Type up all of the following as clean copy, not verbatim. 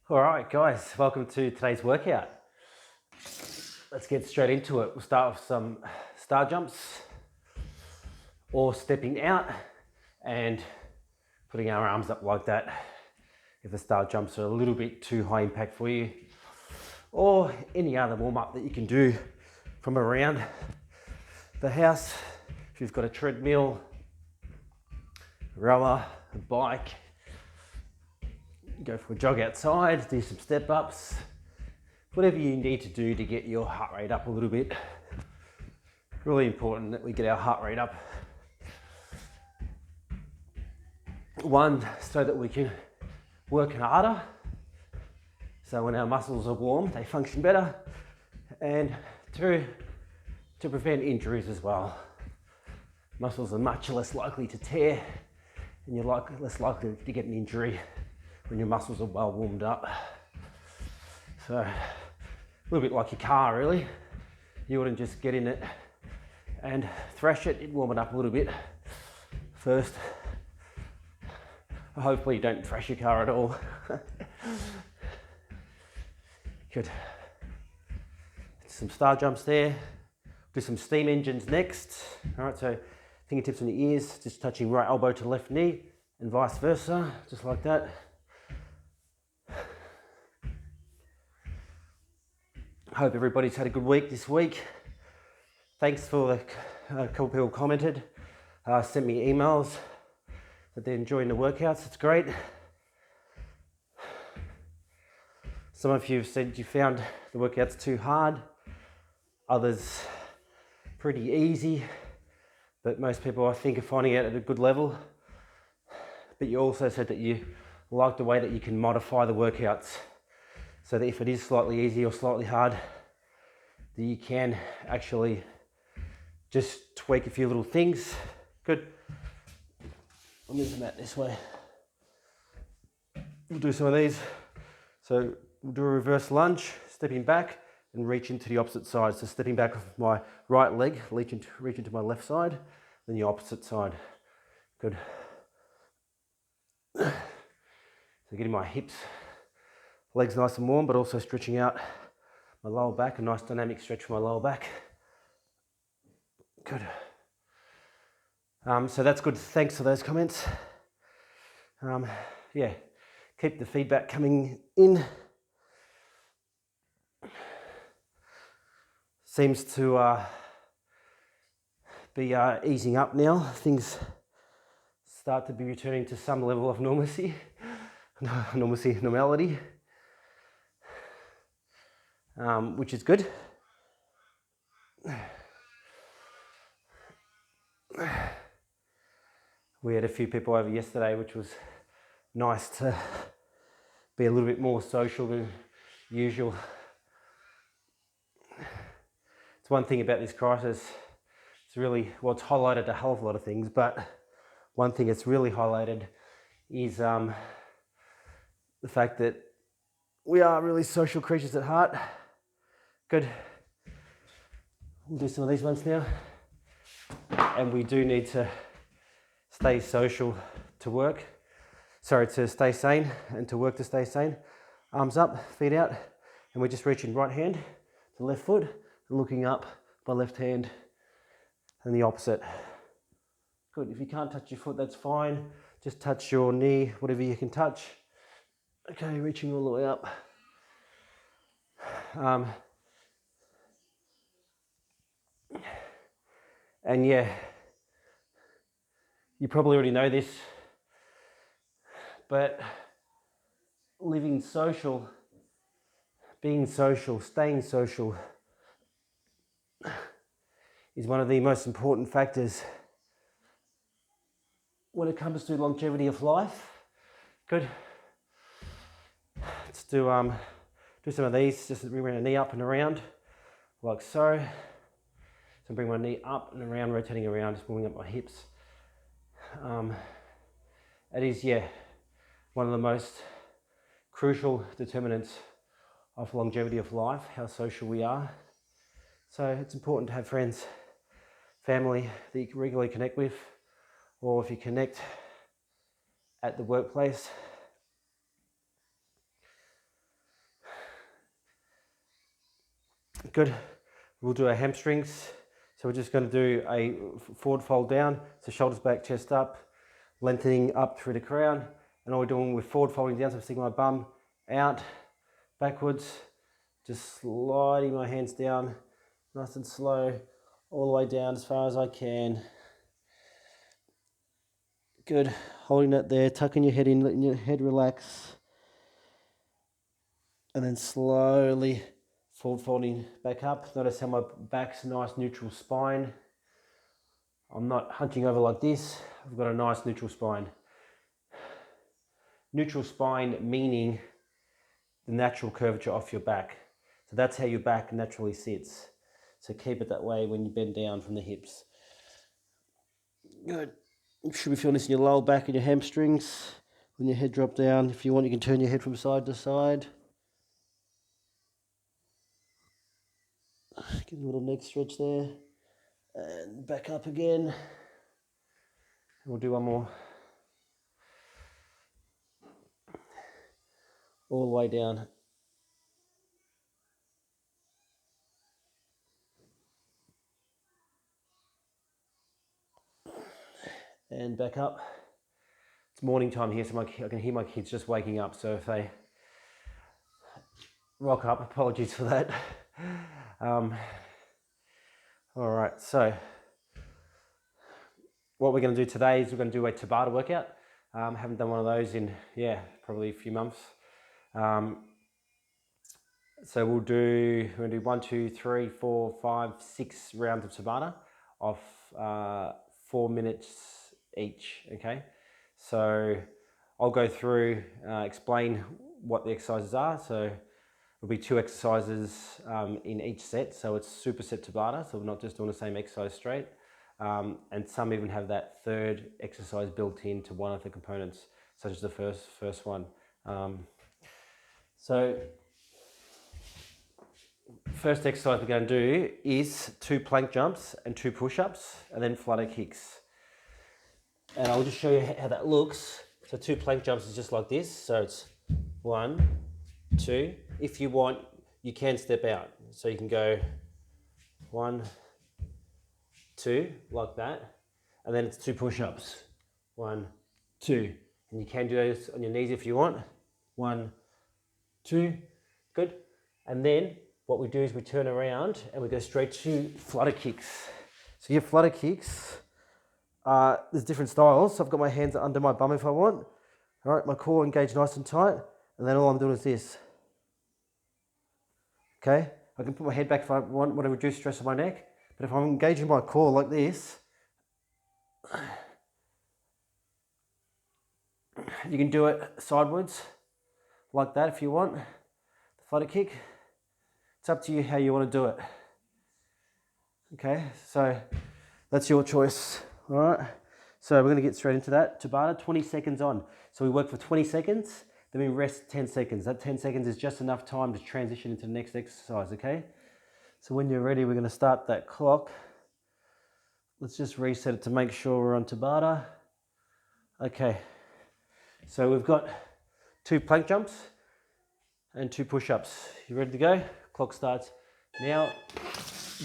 All right, guys, welcome to today's workout. Let's get straight into it. We'll start with some star jumps or stepping out and putting our arms up like that if the star jumps are a little bit too high impact for you, or any other warm-up that you can do from around the house. If you've got a treadmill, rower, a bike, go for a jog outside, do some step ups, whatever you need to do to get your heart rate up a little bit. Really important that we get our heart rate up. One, so that we can work harder. So when our muscles are warm, they function better. And two, to prevent injuries as well. Muscles are much less likely to tear, and you're less likely to get an injury when your muscles are well warmed up. So a little bit like your car, really. You wouldn't just get in it and thrash it, you'd warm it up a little bit first. Hopefully you don't thrash your car at all. Good. Some star jumps there. Do some steam engines next. All right, so fingertips on your ears, just touching right elbow to left knee and vice versa, just like that. Hope everybody's had a good week this week. Thanks for a couple people commented, sent me emails that they're enjoying the workouts. It's great. Some of you have said you found the workouts too hard. Others pretty easy, but most people I think are finding it at a good level. But you also said that you like the way that you can modify the workouts, so that if it is slightly easy or slightly hard, that you can actually just tweak a few little things. Good. I'll move the mat this way. We'll do some of these. So we'll do a reverse lunge, stepping back and reach into the opposite side. So stepping back with my right leg, reach into my left side, then the opposite side. Good. So getting my hips, legs nice and warm, but also stretching out my lower back, a nice dynamic stretch for my lower back. Good. So that's good. Thanks for those comments. Yeah, keep the feedback coming in. Seems to be easing up now. Things start to be returning to some level of normality. Which is good. We had a few people over yesterday, which was nice to be a little bit more social than usual. It's one thing about this crisis, it's highlighted a hell of a lot of things, but one thing it's really highlighted is the fact that we are really social creatures at heart. Good. We'll do some of these ones now. And we do need to stay social to stay sane, and to work to stay sane. Arms up, feet out, and we're just reaching right hand to left foot and looking up by left hand and the opposite. Good. If you can't touch your foot, that's fine. Just touch your knee, whatever you can touch. Okay, reaching all the way up. And yeah, you probably already know this, but living social, being social, staying social is one of the most important factors when it comes to longevity of life. Good. Let's do some of these. Just bring my knee up and around, like so. So bring my knee up and around, rotating around, just pulling up my hips. It is, one of the most crucial determinants of longevity of life, how social we are. So it's important to have friends, family that you can regularly connect with, or if you connect at the workplace, Good. We'll do our hamstrings. So we're just going to do a forward fold down, so shoulders back, chest up, lengthening up through the crown. And all we're doing with forward folding down, so I'm sticking my bum out, backwards, just sliding my hands down, nice and slow, all the way down as far as I can. Good. Holding that there, tucking your head in, letting your head relax. And then slowly forward folding back up. Notice how my back's a nice neutral spine. I'm not hunching over like this. I've got a nice neutral spine. Neutral spine meaning the natural curvature off your back. So that's how your back naturally sits. So keep it that way when you bend down from the hips. Good. You should be feeling this in your lower back and your hamstrings. When your head drops down, if you want, you can turn your head from side to side. Give a little neck stretch there. And back up again. And we'll do one more. All the way down. And back up. It's morning time here, so I can hear my kids just waking up. So if they rock up, apologies for that. All right, so what we're going to do today is we're going to do a Tabata workout. Haven't done one of those in, probably a few months. So we're going to do 1, 2, 3, 4, 5, 6 rounds of Tabata of 4 minutes each, okay? So I'll go through, explain what the exercises are. So there'll be 2 exercises in each set. So it's superset Tabata, so we're not just doing the same exercise straight. And some even have that third exercise built into one of the components, such as the first one. So first exercise we're going to do is 2 plank jumps and 2 push-ups, and then flutter kicks. And I'll just show you how that looks. So 2 plank jumps is just like this. So it's 1, 2. If you want, you can step out. So you can go 1, 2, like that. And then it's 2 push-ups. 1, 2. And you can do those on your knees if you want. 1, 2. Good. And then what we do is we turn around and we go straight to flutter kicks. So your flutter kicks, there's different styles. So I've got my hands under my bum if I want. All right, my core engaged nice and tight. And then all I'm doing is this. Okay, I can put my head back if I want to reduce stress on my neck. But if I'm engaging my core like this, you can do it sideways, like that if you want. The flutter kick. It's up to you how you want to do it. Okay, so that's your choice. All right, so we're going to get straight into that. Tabata, 20 seconds on. So we work for 20 seconds, then we rest 10 seconds. That 10 seconds is just enough time to transition into the next exercise, okay? So when you're ready, we're going to start that clock. Let's just reset it to make sure we're on Tabata. Okay, so we've got 2 plank jumps and 2 push-ups. You ready to go? Clock starts now.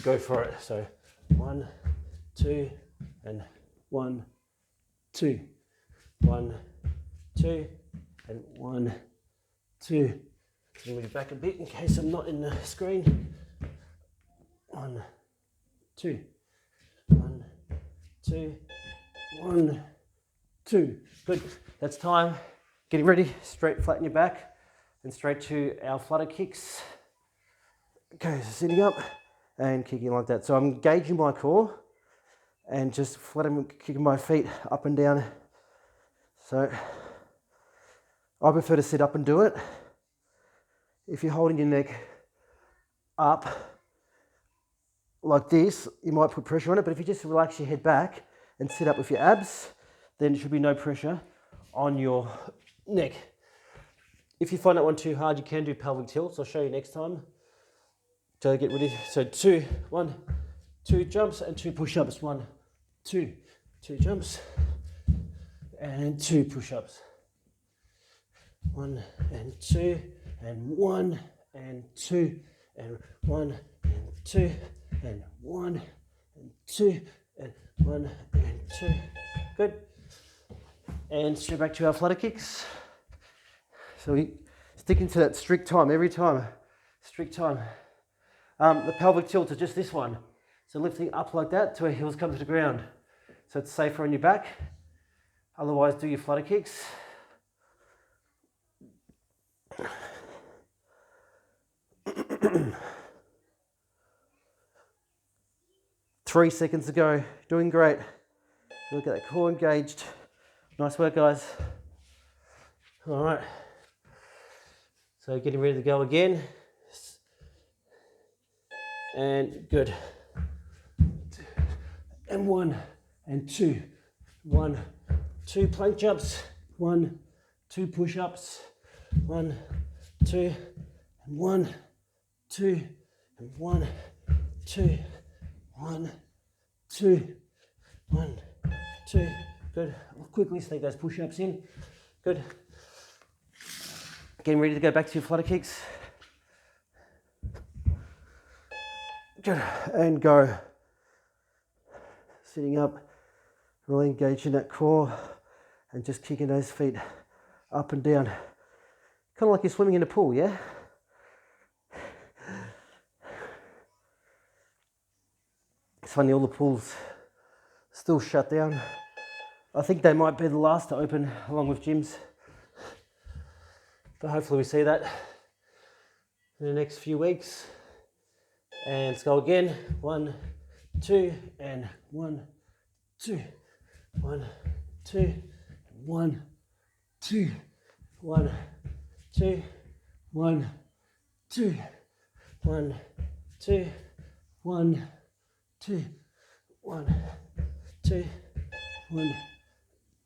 Go for it. So 1, 2, and 1, 2, 1, 2, and 1, 2. Move it back a bit in case I'm not in the screen. 1, 2, 1, 2, 1, 2. Good. That's time. Getting ready. Straight, flatten your back, and straight to our flutter kicks. Okay, so sitting up and kicking like that. So I'm engaging my core and just kicking my feet up and down. So I prefer to sit up and do it. If you're holding your neck up like this, you might put pressure on it, but if you just relax your head back and sit up with your abs, then there should be no pressure on your neck. If you find that one too hard, you can do pelvic tilts. I'll show you next time. So get ready. So 2, 1, 2 jumps and 2 push-ups. 1, 2, 2 jumps and 2 push-ups. 1 and 2 and 1 and 2 and 1 and 2, and 1, and 2, and 1, and 2. Good. And straight back to our flutter kicks. So we sticking to that strict time every time. Strict time. The pelvic tilt is just this one. So lifting up like that till our heels come to the ground. So it's safer on your back. Otherwise, do your flutter kicks. Three seconds to go. Doing great. Look at that core engaged. Nice work, guys. All right. So getting ready to go again. And good. And 1, and 2. 1, 2 plank jumps. 1, 2 push-ups. 1, 2, and 1, 2, and 1, 2, 1, 2, 1, 2. Good. I'll quickly sneak those push-ups in. Good. Getting ready to go back to your flutter kicks. Good. And go. Sitting up, really engaging that core and just kicking those feet up and down. Kind of like you're swimming in a pool, yeah? It's funny, all the pools still shut down. I think they might be the last to open along with gyms. But hopefully we see that in the next few weeks. And let's go again. 1, 2, and 1, 2, 1, 2, 1, 2, 1, 2, 1, 2, 1, 2, 1, 2, 1, 2, 1,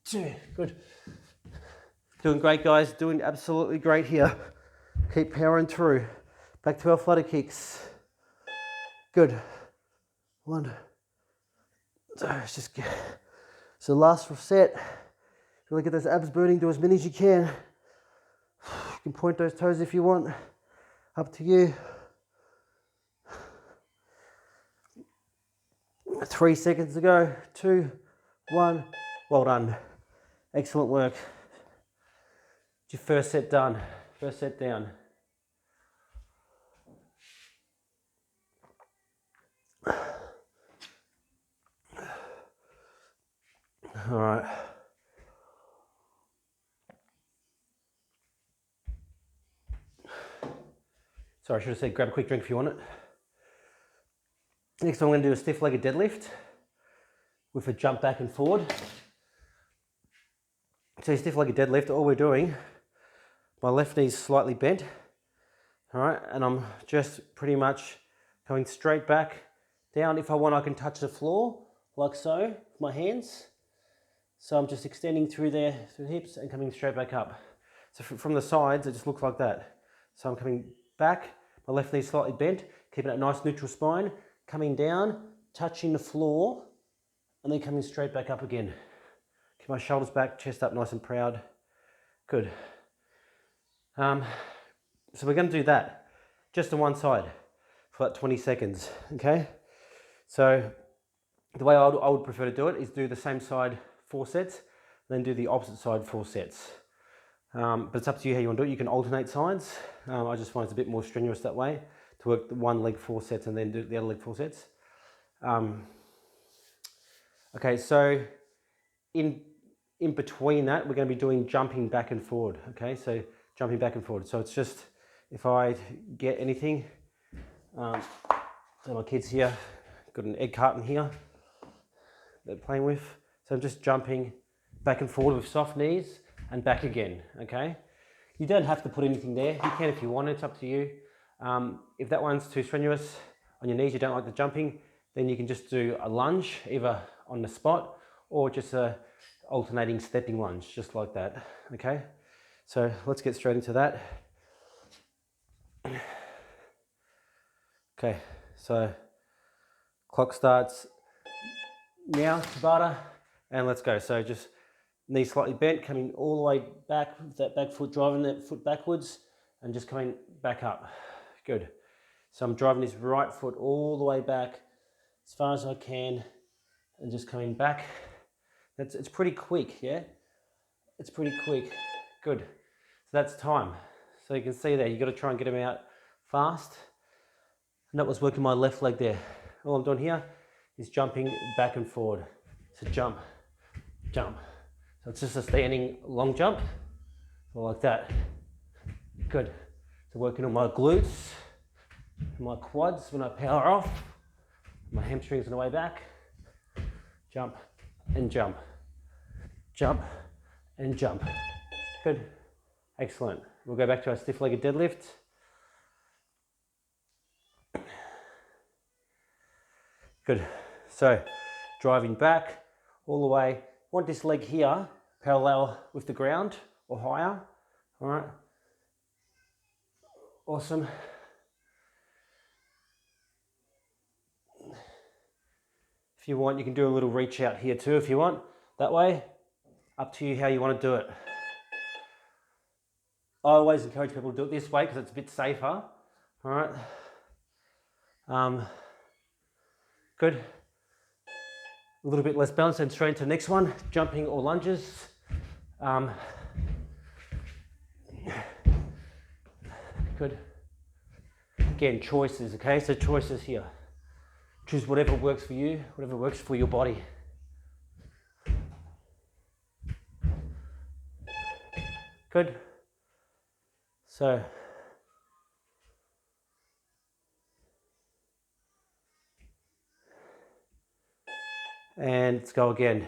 2. Good. Doing great, guys. Doing absolutely great here. Keep powering through. Back to our flutter kicks. Good. 1. So let's just get. So last set. Really get those abs burning. Do as many as you can. You can point those toes if you want. Up to you. 3 seconds to go. 2, 1. Well done. Excellent work. It's your first set done. First set down. All right. Sorry, I should have said grab a quick drink if you want it. Next I'm going to do a stiff-legged deadlift with a jump back and forward. So stiff-legged deadlift, all we're doing, my left knee's slightly bent, all right, and I'm just pretty much going straight back down. If I want, I can touch the floor like so with my hands. So I'm just extending through there, through the hips, and coming straight back up. So from the sides, it just looks like that. So I'm coming back, my left knee slightly bent, keeping that nice neutral spine, coming down, touching the floor, and then coming straight back up again. Keep my shoulders back, chest up nice and proud. Good. So we're going to do that just on one side for like 20 seconds, okay? So the way I would prefer to do it is do the same side 4 sets, then do the opposite side 4 sets. But it's up to you how you want to do it. You can alternate sides. I just find it's a bit more strenuous that way, to work one leg 4 sets and then do the other leg 4 sets. Okay, so in between that, we're going to be doing jumping back and forward. Okay, so jumping back and forward. So it's just, if I get anything, so my kids here, got an egg carton here they're playing with. So I'm just jumping back and forward with soft knees and back again, okay? You don't have to put anything there. You can if you want, it's up to you. If that one's too strenuous on your knees, you don't like the jumping, then you can just do a lunge, either on the spot or just a alternating stepping lunge, just like that, okay? So let's get straight into that. Okay, so clock starts now, Tabata, and let's go. So just knee slightly bent, coming all the way back with that back foot, driving that foot backwards and just coming back up. Good. So I'm driving this right foot all the way back as far as I can and just coming back. It's pretty quick, yeah? It's pretty quick. Good. So that's time. So you can see there, you've got to try and get them out fast. And that was working my left leg there. All I'm doing here is jumping back and forward. So jump, jump. So it's just a standing long jump, like that. Good. So working on my glutes, my quads when I power off, my hamstrings on the way back. Jump and jump, jump and jump. Good. Excellent. We'll go back to our stiff-legged deadlift. Good. So driving back all the way. Want this leg here parallel with the ground or higher. All right. Awesome. If you want, you can do a little reach out here too if you want. That way, up to you how you want to do it. I always encourage people to do it this way because it's a bit safer. All right. Good. A little bit less balance and straight into the next one. Jumping or lunges. Good. Again, choices, okay? So choices here. Choose whatever works for you, whatever works for your body. Good. So, and let's go again.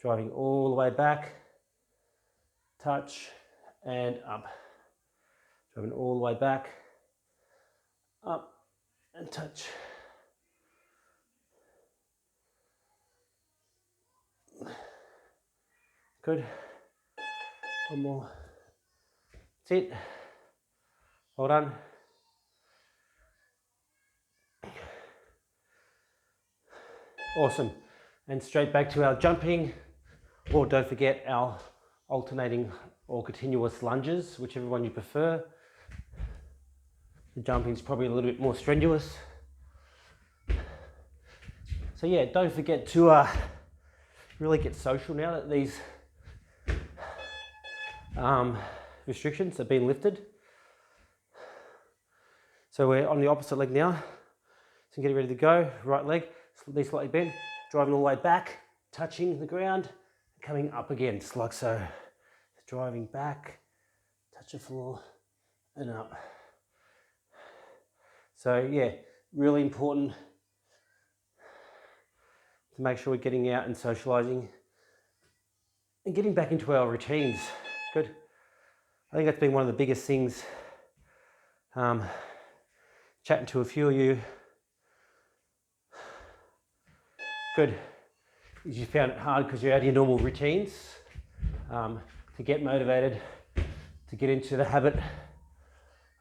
Driving all the way back, touch, and up. Driving all the way back, up, and touch. Good. One more. That's it. Well done. Awesome. And straight back to our jumping, or don't forget our alternating or continuous lunges, whichever one you prefer. The jumping is probably a little bit more strenuous. So yeah, don't forget to really get social now that these restrictions have been lifted. So we're on the opposite leg now. So get ready to go. Right leg, slightly bent, driving all the way back, touching the ground, coming up again, just like so. Driving back, touch the floor, and up. So yeah, really important to make sure we're getting out and socialising and getting back into our routines. Good. I think that's been one of the biggest things. Chatting to a few of you. Good. You found it hard because you're out of your normal routines to get motivated, to get into the habit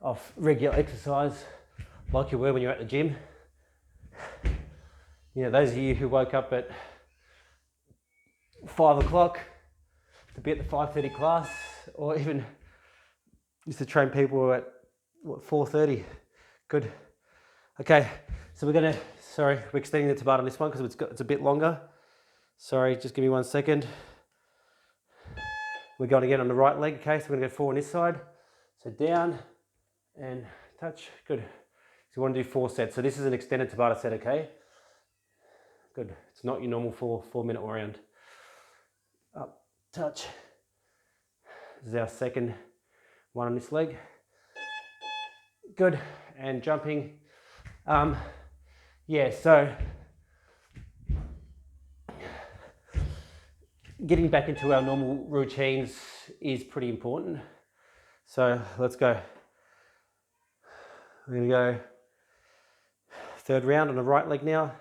of regular exercise like you were when you were at the gym. You know, those of you who woke up at 5 o'clock to be at the 5:30 class, or even used to train people at what, 4:30. Good. Okay, so we're extending the Tabata on this one because it's a bit longer. Sorry, just give me 1 second. We're going again on the right leg, okay? So we're gonna go forward on this side. So down and touch, good. So you wanna do 4 sets. So this is an extended Tabata set, okay? Good, it's not your normal 4-minute round. Up, touch. This is our second one on this leg. Good, and jumping. Yeah, so getting back into our normal routines is pretty important. So let's go. We're gonna go third round on the right leg now.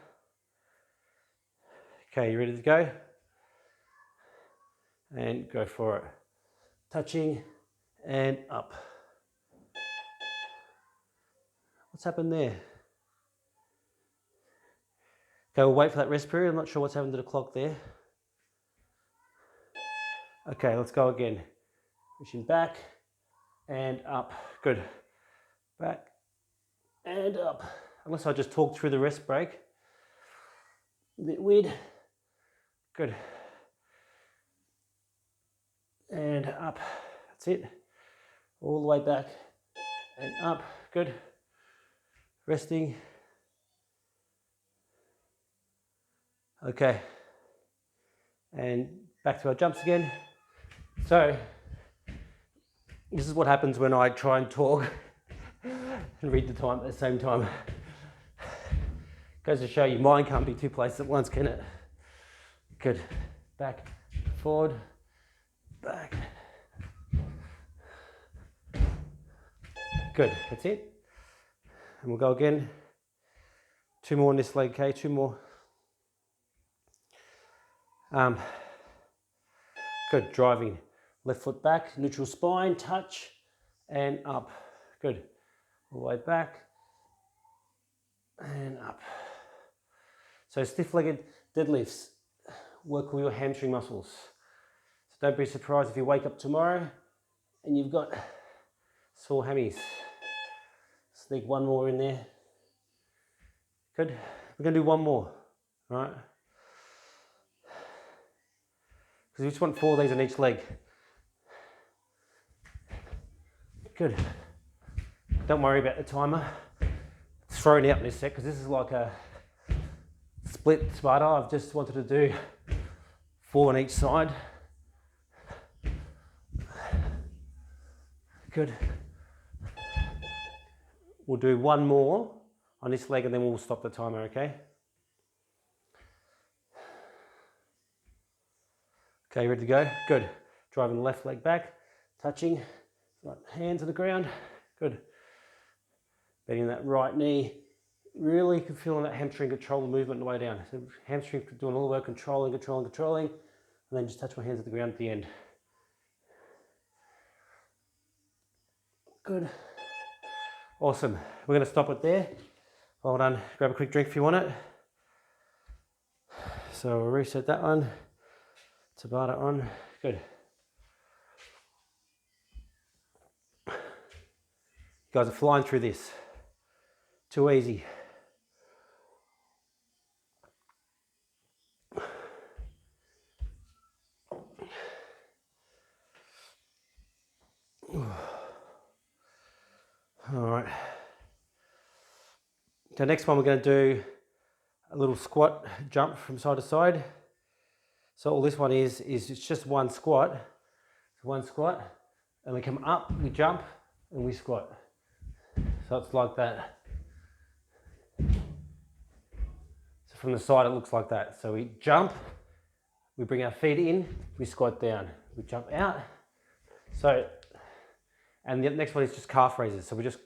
Okay, you ready to go? And go for it. Touching and up. What's happened there? Okay, we'll wait for that rest period. I'm not sure what's happened to the clock there. Okay, let's go again. Pushing back and up. Good. Back and up. Unless I just talk through the rest break. A bit weird. Good. And up. That's it. All the way back and up. Good. Resting. Okay. And back to our jumps again. So, this is what happens when I try and talk and read the time at the same time. Goes to show you, mind can't be two places at once, can it? Good. Back, forward, back. Good, that's it. And we'll go again. 2 more on this leg, okay? 2 more. Good, driving. Left foot back, neutral spine, touch, and up. Good. All the way back, and up. So stiff-legged deadlifts work with your hamstring muscles. So don't be surprised if you wake up tomorrow and you've got sore hammies. Sneak one more in there. Good. We're going to do one more, all right? Because we just want 4 of these on each leg. Good. Don't worry about the timer. It's thrown out in this set because this is like a split Sparta. I've just wanted to do 4 on each side. Good. We'll do 1 more on this leg and then we'll stop the timer, okay? Okay, ready to go? Good. Driving the left leg back, touching, right hand to the ground. Good. Bending that right knee. Really feeling that hamstring control the movement on the way down. So hamstring doing all the work, controlling, and then just touch my hands at the ground at the end. Good. Awesome. We're going to stop it there. Well done. Grab a quick drink if you want it. So we'll reset that one. Tabata on. Good. You guys are flying through this. Too easy. All right. So next one we're going to do a little squat jump from side to side. So all this one is it's just one squat. One squat, and we come up, we jump, and we squat. So it's like that. So from the side it looks like that. So we jump, we bring our feet in, we squat down, we jump out. So, and the next one is just calf raises. So we're just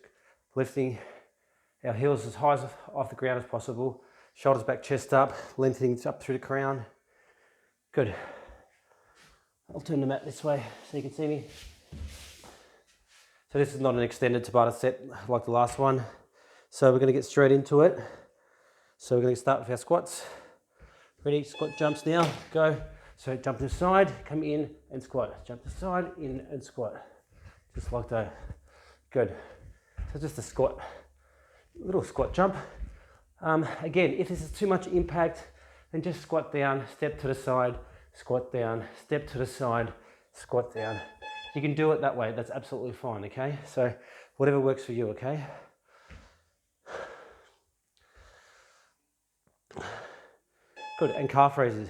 lifting our heels as high as off the ground as possible. Shoulders back, chest up, lengthening up through the crown. Good. I'll turn the mat this way so you can see me. So this is not an extended Tabata set like the last one. So we're going to get straight into it. So we're going to start with our squats. Ready? Squat jumps now. Go. So jump to the side, come in and squat. Jump to the side, in and squat. Just like that. Good. So just a squat. Little squat jump. Again, if this is too much impact, then just squat down, step to the side, squat down, step to the side, squat down. You can do it that way, that's absolutely fine, okay? So whatever works for you, okay? Good, and calf raises.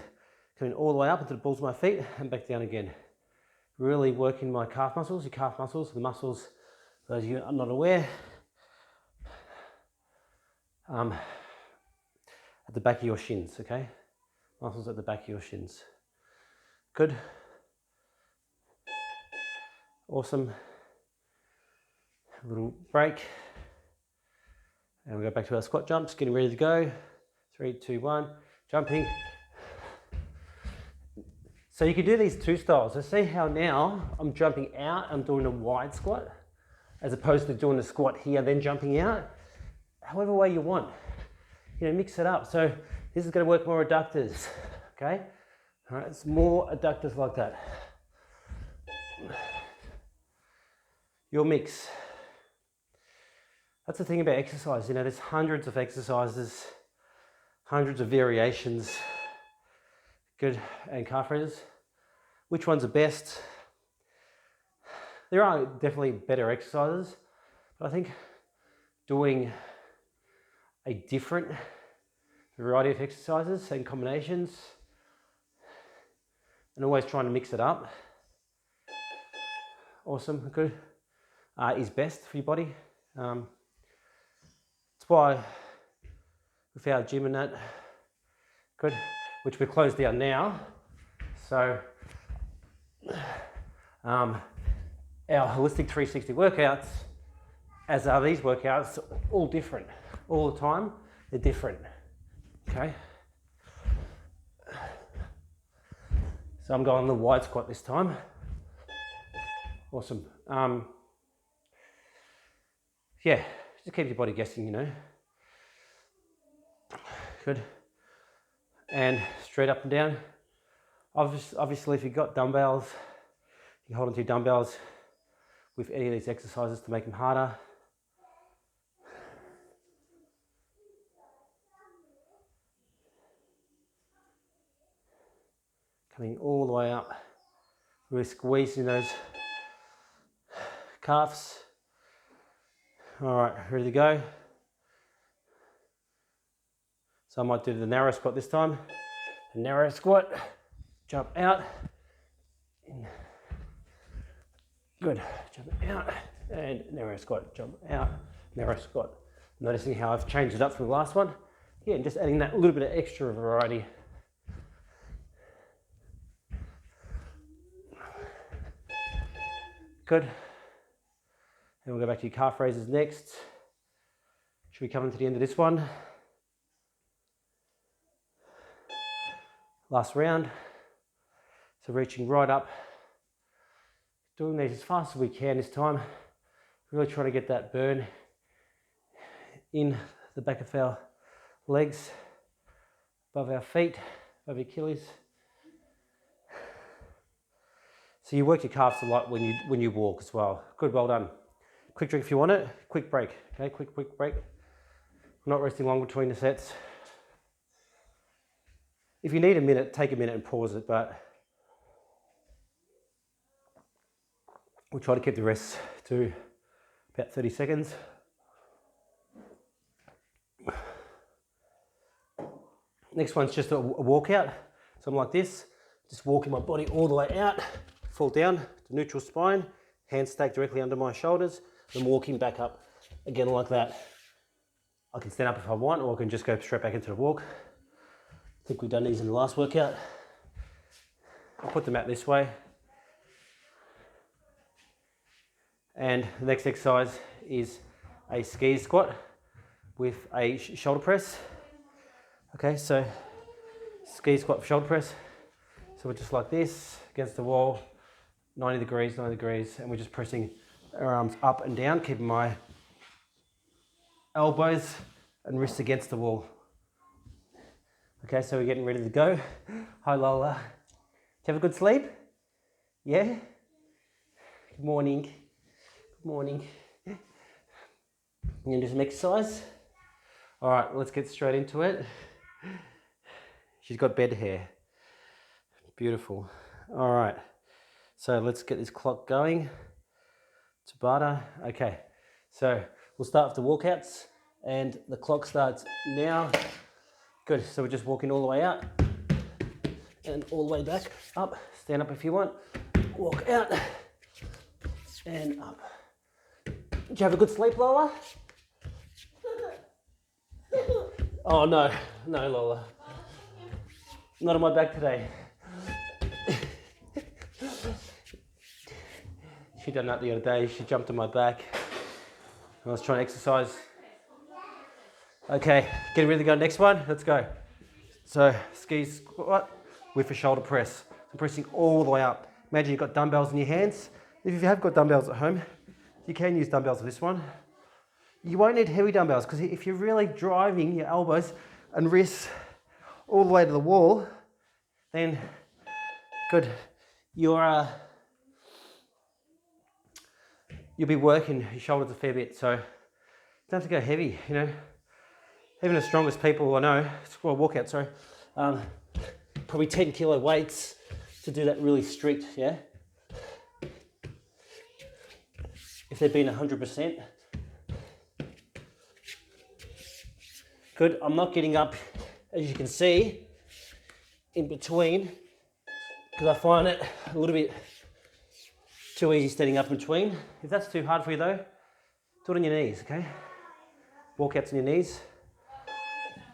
Coming all the way up into the balls of my feet and back down again. Really working my calf muscles, your calf muscles, the muscles, those of you are not aware, at the back of your shins, okay? Muscles at the back of your shins. Good. Awesome. A little break. And we'll go back to our squat jumps, getting ready to go. 3, 2, 1, jumping. So you can do these 2 styles. So see how now I'm jumping out, I'm doing a wide squat, as opposed to doing the squat here, then jumping out. However way you want. You know, mix it up. So this is going to work more adductors, okay? All right, it's more adductors like that. Your mix. That's the thing about exercise, you know, there's hundreds of exercises, hundreds of variations, good, and calf raises. Which one's the best? There are definitely better exercises, but I think doing a different variety of exercises and combinations and always trying to mix it up, awesome, good, is best for your body. That's why with our gym and that, good, which we're closed down now, so our holistic 360 workouts, as are these workouts, all different, all the time, they're different, okay? So I'm going the wide squat this time, awesome. Yeah, just keep your body guessing, you know. Good. And straight up and down. Obviously, if you've got dumbbells, you can hold onto your dumbbells with any of these exercises to make them harder. Coming all the way up. We're squeezing those calves. All right, ready to go. So I might do the narrow squat this time. The narrow squat, jump out. In. Good, jump out. And narrow squat, jump out, narrow squat. Noticing how I've changed it up from the last one. Yeah, and just adding that little bit of extra variety. Good. And we'll go back to your calf raises next. Should we come into the end of this one? Last round. So reaching right up. Doing these as fast as we can this time. Really trying to get that burn in the back of our legs, above our feet, above your Achilles. So you work your calves a lot when you walk as well. Good, well done. Quick drink if you want it. Quick break. Okay, quick break. I'm not resting long between the sets. If you need a minute, take a minute and pause it, but we'll try to keep the rest to about 30 seconds. Next one's just a walkout. Something like this. Just walking my body all the way out, fall down to neutral spine, hands stacked directly under my shoulders, and walking back up again like that. I can stand up if I want, or I can just go straight back into the walk. I think we've done these in the last workout. I'll put the mat this way. And the next exercise is a ski squat with a shoulder press. Okay, so ski squat for shoulder press. So we're just like this, against the wall, 90 degrees, and we're just pressing our arms up and down, keeping my elbows and wrists against the wall. Okay, so we're getting ready to go. Hi Lola. Did you have a good sleep? Yeah? Good morning. Good morning. You gonna do some exercise? All right, let's get straight into it. She's got bed hair. Beautiful. All right, so let's get this clock going. Tabata. Okay, so we'll start with the walkouts, and the clock starts now. Good, so we're just walking all the way out and all the way back up. Stand up if you want. Walk out and up. Did you have a good sleep, Lola? Oh no, Lola. Not on my back today. She done that the other day. She jumped on my back. I was trying to exercise. Okay, getting ready to go next one. Let's go. So ski squat with a shoulder press. I'm pressing all the way up. Imagine you've got dumbbells in your hands. If you have got dumbbells at home, you can use dumbbells for this one. You won't need heavy dumbbells because if you're really driving your elbows and wrists all the way to the wall, then good, you'll be working your shoulders a fair bit. So Don't have to go heavy, you know. Even the strongest people I know, well, walkout, sorry, probably 10 kilo weights to do that really strict, yeah? If they've been 100%. Good, I'm not getting up, as you can see, in between, because I find it a little bit too easy standing up in between. If that's too hard for you though, do it on your knees, okay? Walkouts on your knees.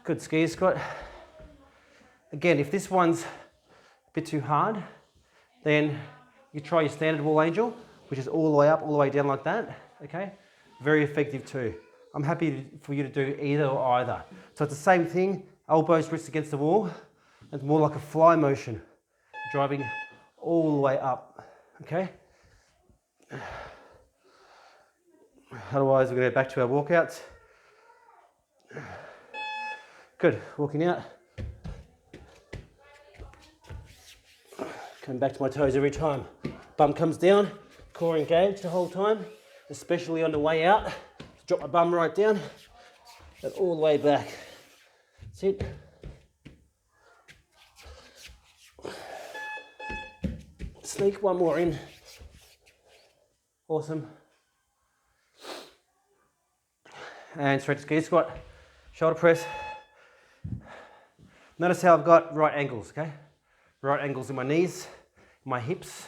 Good ski squat. Again, if this one's a bit too hard, then you try your standard wall angel, which is all the way up, all the way down like that, okay? Very effective too. I'm happy for you to do either or either. So it's the same thing, elbows, wrists against the wall. It's more like a fly motion, driving all the way up, okay? Otherwise, we're gonna go back to our walkouts. Good, walking out. Coming back to my toes every time. Bum comes down, core engaged the whole time, especially on the way out. Drop my bum right down, and all the way back. That's it. Sneak one more in. Awesome. And straight ski squat, shoulder press. Notice how I've got right angles, okay? Right angles in my knees, my hips.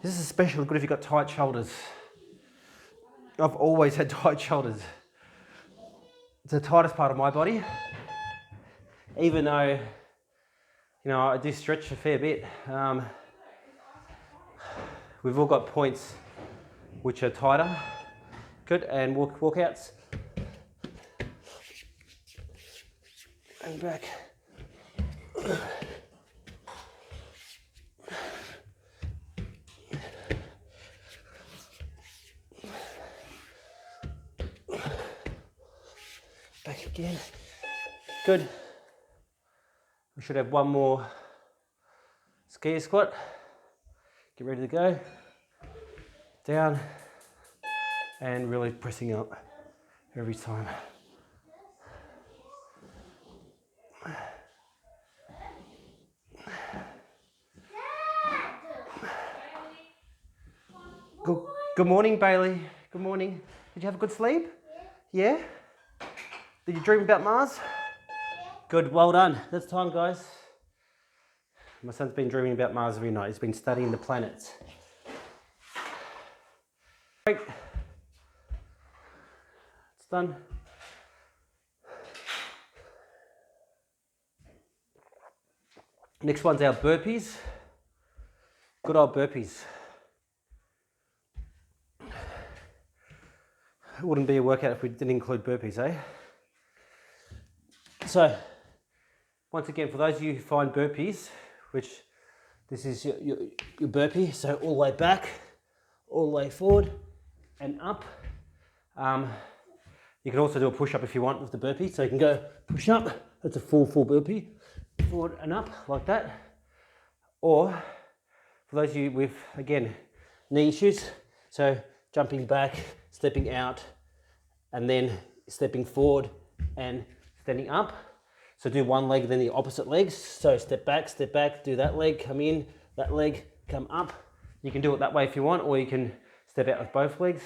This is especially good if you've got tight shoulders. I've always had tight shoulders. It's the tightest part of my body. Even though, you know, I do stretch a fair bit. We've all got points which are tighter. Good, and walkouts. And back. Back again. Good. We should have one more ski squat. Get ready to go. Down. And really pressing up every time. Good morning, Bailey. Good morning. Did you have a good sleep? Yeah? Did you dream about Mars? Good, well done. That's time, guys. My son's been dreaming about Mars every night. He's been studying the planets. Great. It's done. Next one's our burpees. Good old burpees. It wouldn't be a workout if we didn't include burpees, eh? So, once again, for those of you who find burpees, which this is your burpee, so all the way back, all the way forward and up. You can also do a push-up if you want with the burpee. So you can go push up, that's a full burpee, forward and up like that. Or for those of you with, again, knee issues, so jumping back, stepping out, and then stepping forward and standing up. So do one leg, then the opposite legs. So step back, do that leg, come in, that leg, come up. You can do it that way if you want, or you can step out with both legs,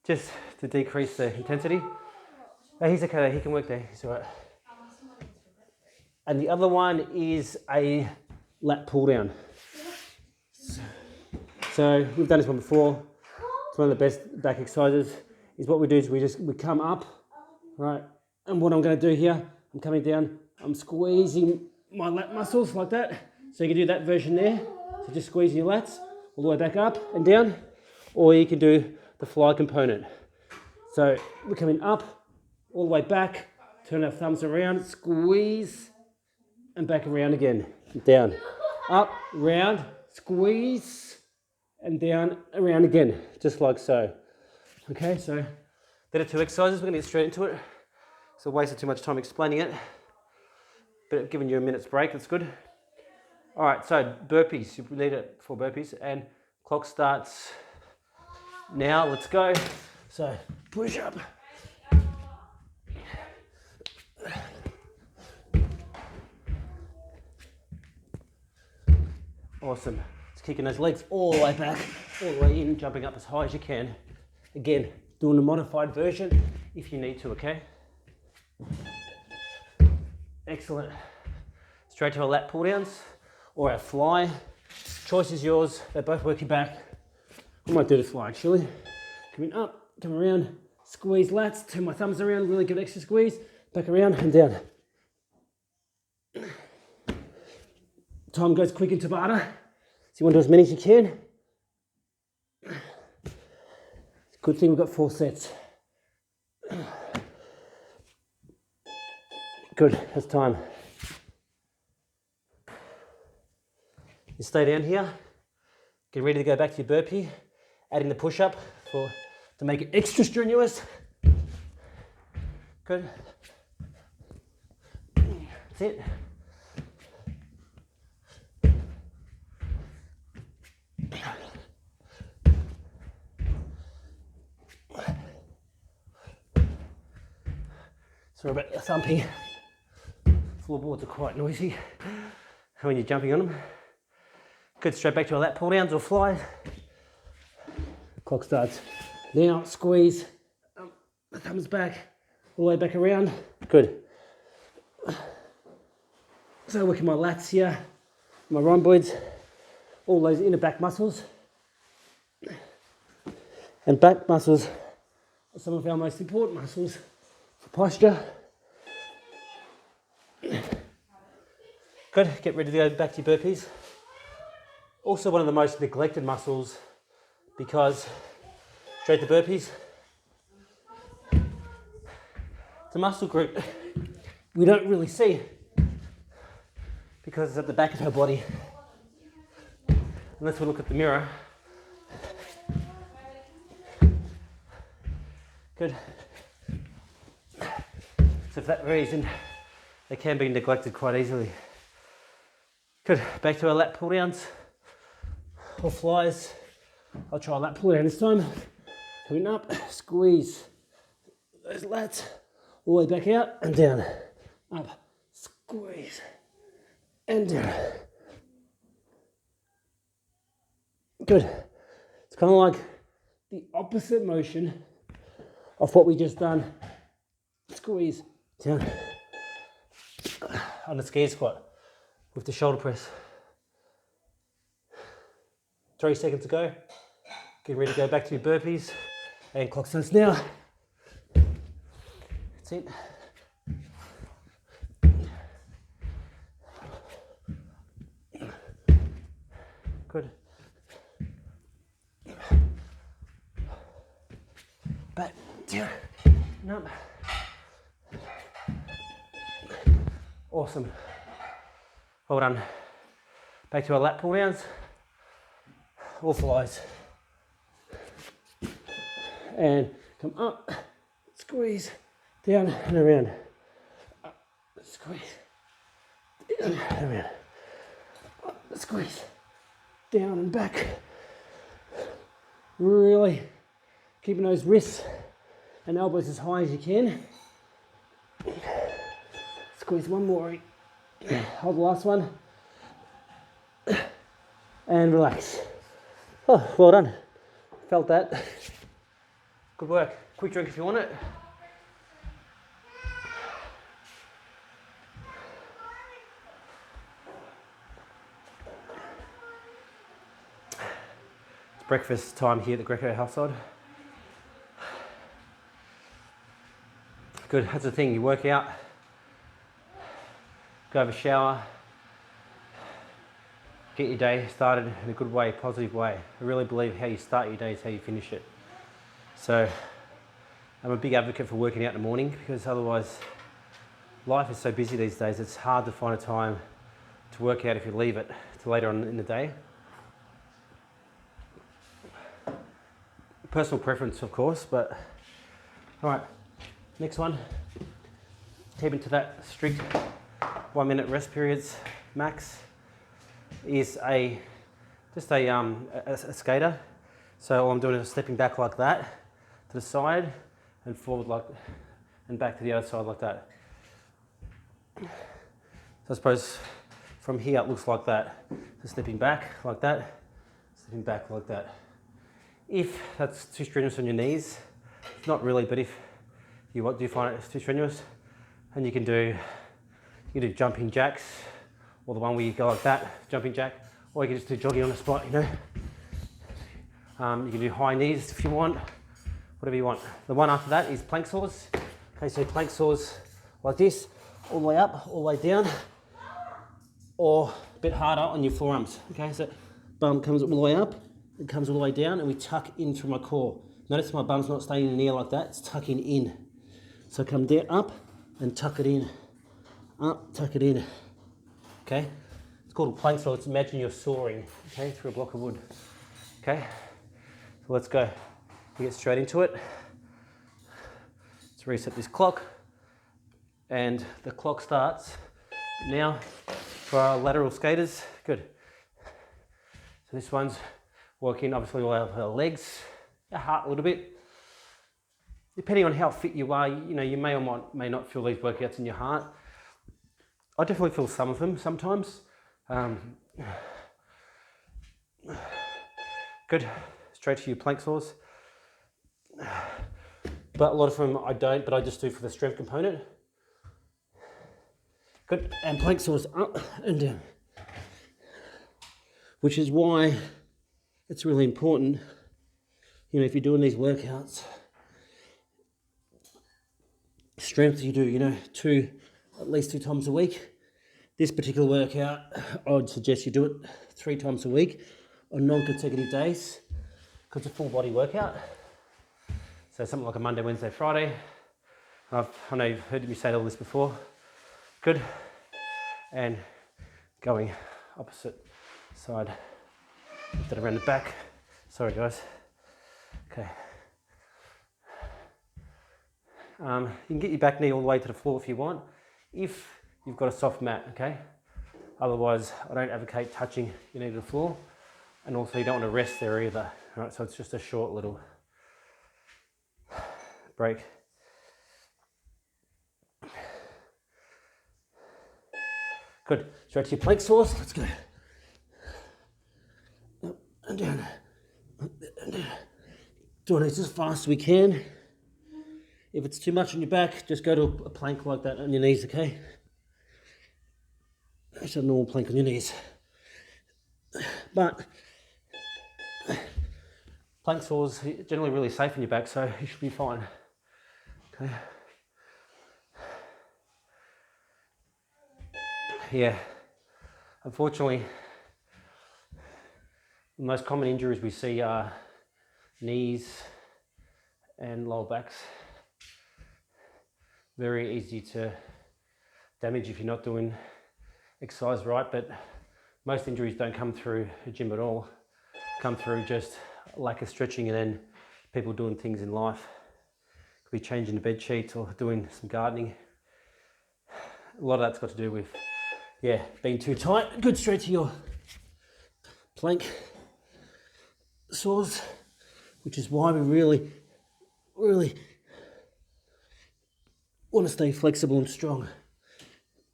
just to decrease the intensity. Oh, he's okay, he can work there, he's all right. And the other one is a lat pull down. So we've done this one before. It's one of the best back exercises. Is what we do is we come up, right? And what I'm going to do here, I'm coming down, I'm squeezing my lat muscles like that. So you can do that version there. So just squeezing your lats all the way back up and down, or you can do the fly component. So we're coming up, all the way back, turn our thumbs around, squeeze, and back around again, down, up, round, squeeze, and down, around again, just like so. Okay, so there are two exercises. We're going to get straight into it. So wasted too much time explaining it, but I've given you a minute's break, that's good. All right, so burpees, you need it for burpees, and Clock starts now, let's go. So push up. Awesome. It's kicking those legs all the way back, all the way in, jumping up as high as you can. Again, doing the modified version if you need to, okay? Excellent. Straight to our lat pull downs or our fly. Choice is yours. They both work your back. I might do the fly actually. Coming up, come around, squeeze lats, turn my thumbs around, really give extra squeeze, back around and down. Time goes quick in Tabata, so you want to do as many as you can. Good thing we've got 4 sets. Good, that's time. You stay down here, get ready to go back to your burpee, adding the push-up to make it extra strenuous. Good. That's it. Sorry about the thumping. Floorboards are quite noisy when you're jumping on them. Good, straight back to our lat pull downs or flies. Clock starts now, squeeze, the thumbs back, all the way back around. Good. So working my lats here, my rhomboids, all those inner back muscles. And back muscles are some of our most important muscles for posture. Good, get ready to go back to your burpees. Also one of the most neglected muscles because straight to burpees. It's a muscle group we don't really see because it's at the back of our body. Unless we look at the mirror. Good. So for that reason, they can be neglected quite easily. Good, back to our lat pull downs or flies. I'll try a lat pull down this time. Coming up, squeeze those lats all the way back out and down. Up, squeeze, and down. Good. It's kind of like the opposite motion of what we just done. Squeeze, down. On the ski squat with the shoulder press. 3 seconds to go. Get ready to go back to your burpees. And clock starts now. That's it. Good. Back, down, and up. Awesome. Well done. Back to our lat pull downs. All flies. And come up, squeeze, down and around. Up, squeeze, down and around. Up, squeeze, down and back. Really keeping those wrists and elbows as high as you can. Squeeze one more. Hold the last one. And relax. Oh, well done. Felt that. Good work. Quick drink if you want it. It's breakfast time here at the Greco household. Good, that's the thing, you work out, go have a shower, get your day started in a good way, positive way. I really believe how you start your day is how you finish it. So I'm a big advocate for working out in the morning because otherwise life is so busy these days, it's hard to find a time to work out if you leave it to later on in the day. Personal preference, of course, but all right, next one. Keeping to that strict 1 minute rest periods max is a just a skater. So all I'm doing is stepping back like that to the side and forward like, and back to the other side like that. So I suppose from here it looks like that. So stepping back like that, stepping back like that. If that's too strenuous on your knees, it's not really, but if you do find it's too strenuous, and you can do jumping jacks, or the one where you go like that, jumping jack, or you can just do jogging on the spot, you know. You can do high knees if you want, whatever you want. The one after that is plank saws. Okay, so plank saws like this, all the way up, all the way down, or a bit harder on your forearms. Okay, so bum comes all the way up, it comes all the way down, and we tuck in through my core. Notice my bum's not staying in the air like that, it's tucking in. So come down, up, and tuck it in. Up, tuck it in. Okay, it's called a plank saw. It's imagine you're soaring, okay, through a block of wood. Okay, so let's go. We get straight into it. Let's reset this clock. And the clock starts now for our lateral skaters. Good. So this one's working obviously all our legs, our heart a little bit. Depending on how fit you are, you know, you may or may not feel these workouts in your heart. I definitely feel some of them sometimes. Good, straight to your plank saws. But a lot of them I don't, but I just do for the strength component. Good, and plank saws up and down. Which is why it's really important, you know, if you're doing these workouts, strength you do, you know, at least two times a week. This particular workout, I would suggest you do it 3 times a week on non-consecutive days, because it's a full body workout. So something like a Monday, Wednesday, Friday. I know you've heard me say all this before. Good. And going opposite side, then around the back. Sorry guys. Okay. You can get your back knee all the way to the floor if you want, if you've got a soft mat, okay? Otherwise, I don't advocate touching your knee to the floor, and also you don't want to rest there either, all right? So it's just a short little break. Good, straight to your plank saws, let's go. Up and down, up and down. Doing this as fast as we can. If it's too much on your back, just go to a plank like that on your knees, okay? Just a normal plank on your knees. But plank saws are generally really safe on your back, so you should be fine. Okay. Yeah. Unfortunately, the most common injuries we see are knees and lower backs. Very easy to damage if you're not doing exercise right, but most injuries don't come through a gym at all. Come through just lack of stretching and then people doing things in life. Could be changing the bed sheets or doing some gardening. A lot of that's got to do with, yeah, being too tight. Good, straight to your plank saws, which is why we really want to stay flexible and strong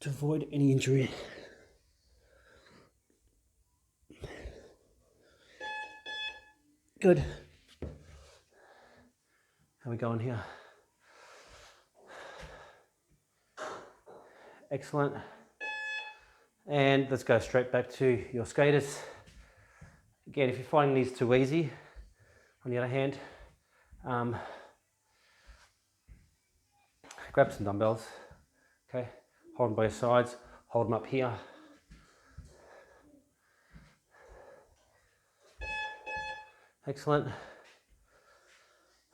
to avoid any injury. Good. How are we going here? Excellent. And let's go straight back to your skaters. Again, if you're finding these too easy, on the other hand, grab some dumbbells, okay? Hold them by your sides, hold them up here. Excellent.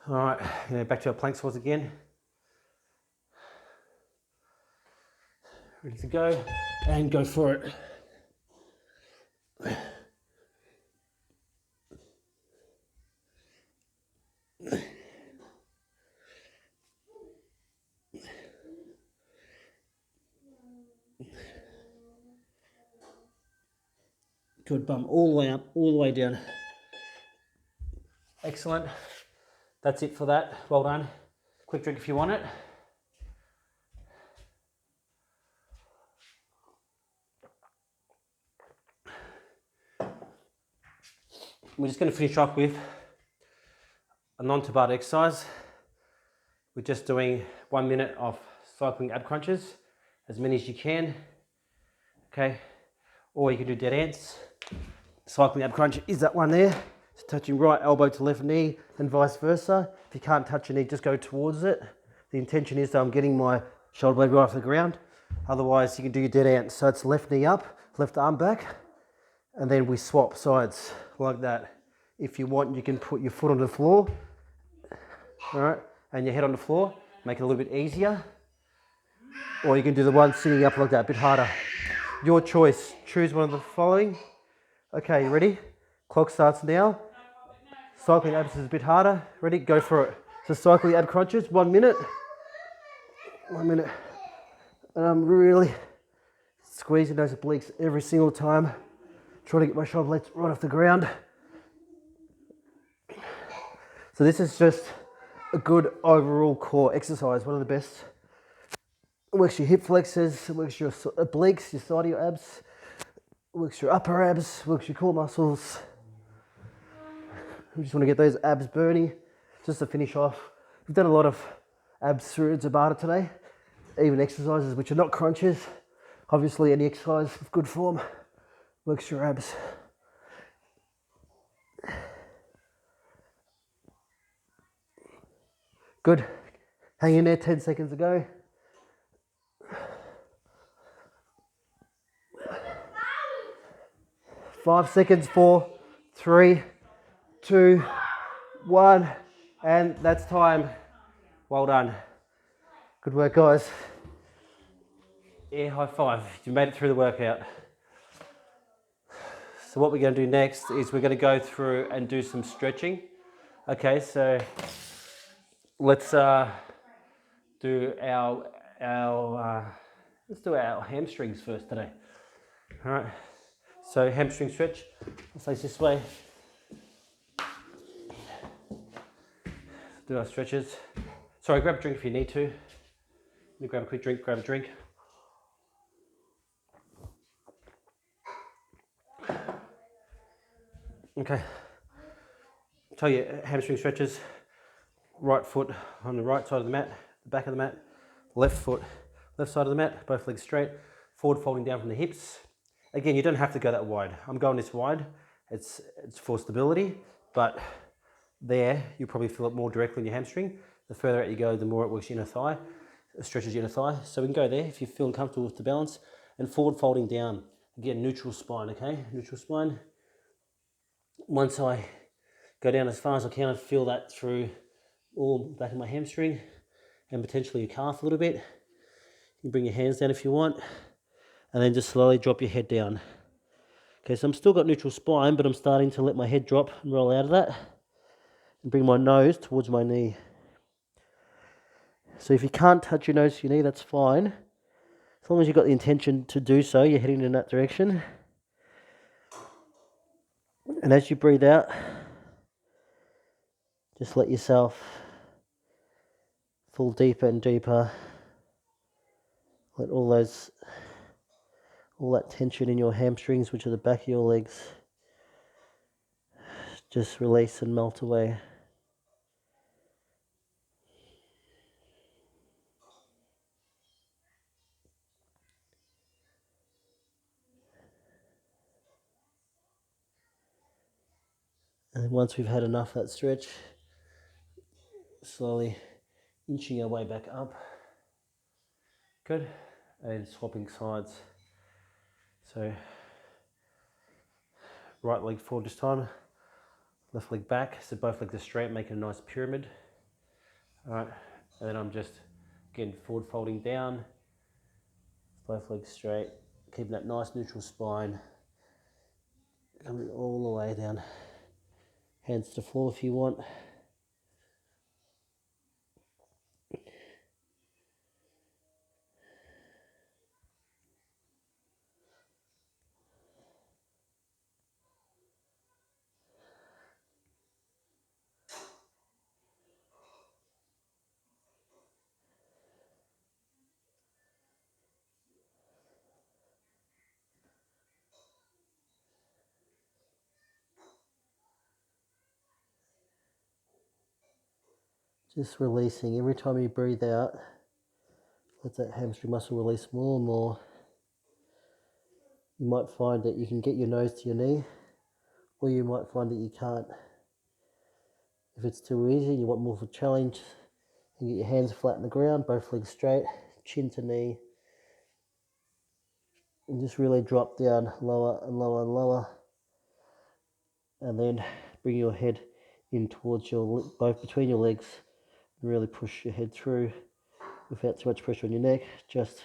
All right, back to our plank saws again. Ready to go, and go for it. Good, bum all the way up, all the way down. Excellent. That's it for that. Well done. Quick drink if you want it. We're just going to finish off with a non-Tabata exercise. We're just doing 1 minute of cycling ab crunches, as many as you can. Okay, or you can do dead ants. Cycling ab crunch is that one there. It's touching right elbow to left knee and vice versa. If you can't touch your knee, just go towards it. The intention is that I'm getting my shoulder blade right off the ground. Otherwise, you can do your dead ants. So it's left knee up, left arm back, and then we swap sides like that. If you want, you can put your foot on the floor, all right, and your head on the floor, make it a little bit easier. Or you can do the one sitting up like that, a bit harder. Your choice. Choose one of the following. Okay, you ready? Clock starts now. Cycling abs is a bit harder. Ready? Go for it. So cycling ab crunches, 1 minute. 1 minute. And I'm really squeezing those obliques every single time. Trying to get my shoulder blades right off the ground. So this is just a good overall core exercise, one of the best. It works your hip flexors, it works your obliques, your side of your abs, it works your upper abs, works your core muscles. We just want to get those abs burning. Just to finish off, we've done a lot of abs through Tabata today, even exercises which are not crunches. Obviously any exercise with good form works your abs. Good. Hang in there, 10 seconds to go. Five seconds, 4, 3, 2, 1, and that's time. Well done. Good work, guys. Air high five. You made it through the workout. So what we're going to do next is we're going to go through and do some stretching. Okay, so let's do let's do our hamstrings first today. All right. So hamstring stretch. I'll face this way. Do our stretches. Sorry, grab a drink if you need to. Let me grab a quick drink. Grab a drink. Okay. Tell you hamstring stretches. Right foot on the right side of the mat, the back of the mat. Left foot, left side of the mat. Both legs straight. Forward folding down from the hips. Again, you don't have to go that wide. I'm going this wide. It's for stability, but there you probably feel it more directly in your hamstring. The further out you go, the more it works your inner thigh, it stretches your inner thigh. So we can go there if you feel comfortable with the balance. And forward folding down. Again, neutral spine, okay? Neutral spine. Once I go down as far as I can, I feel that through all back of my hamstring and potentially your calf a little bit. You can bring your hands down if you want, and then just slowly drop your head down. Okay, so I'm still got neutral spine, but I'm starting to let my head drop and roll out of that and bring my nose towards my knee. So if you can't touch your nose to your knee, that's fine. As long as you've got the intention to do so, you're heading in that direction. And as you breathe out, just let yourself fall deeper and deeper. Let all that tension in your hamstrings, which are the back of your legs, just release and melt away. And then once we've had enough of that stretch, slowly inching our way back up. Good. And swapping sides. So right leg forward this time, left leg back. So both legs are straight, making a nice pyramid. All right. And then I'm just, again, forward folding down. Both legs straight, keeping that nice neutral spine. Coming all the way down. Hands to floor if you want. Just releasing. Every time you breathe out, let that hamstring muscle release more and more. You might find that you can get your nose to your knee, or you might find that you can't. If it's too easy and you want more of a challenge, you get your hands flat on the ground, both legs straight, chin to knee, and just really drop down lower and lower and lower. And then bring your head in towards both between your legs, and really push your head through without too much pressure on your neck, just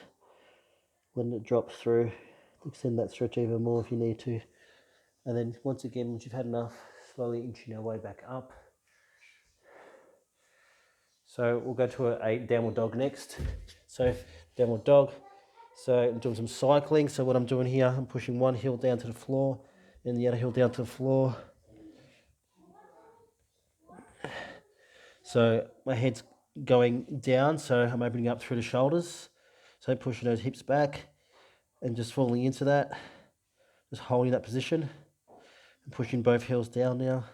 letting it drop through. Extend that stretch even more if you need to. And then once again, once you've had enough, slowly inching our way back up. So we'll go to a downward dog next. So downward dog. So I'm doing some cycling. So what I'm doing here, I'm pushing one heel down to the floor and the other heel down to the floor. So my head's going down, so I'm opening up through the shoulders. So pushing those hips back and just falling into that. Just holding that position and pushing both heels down now.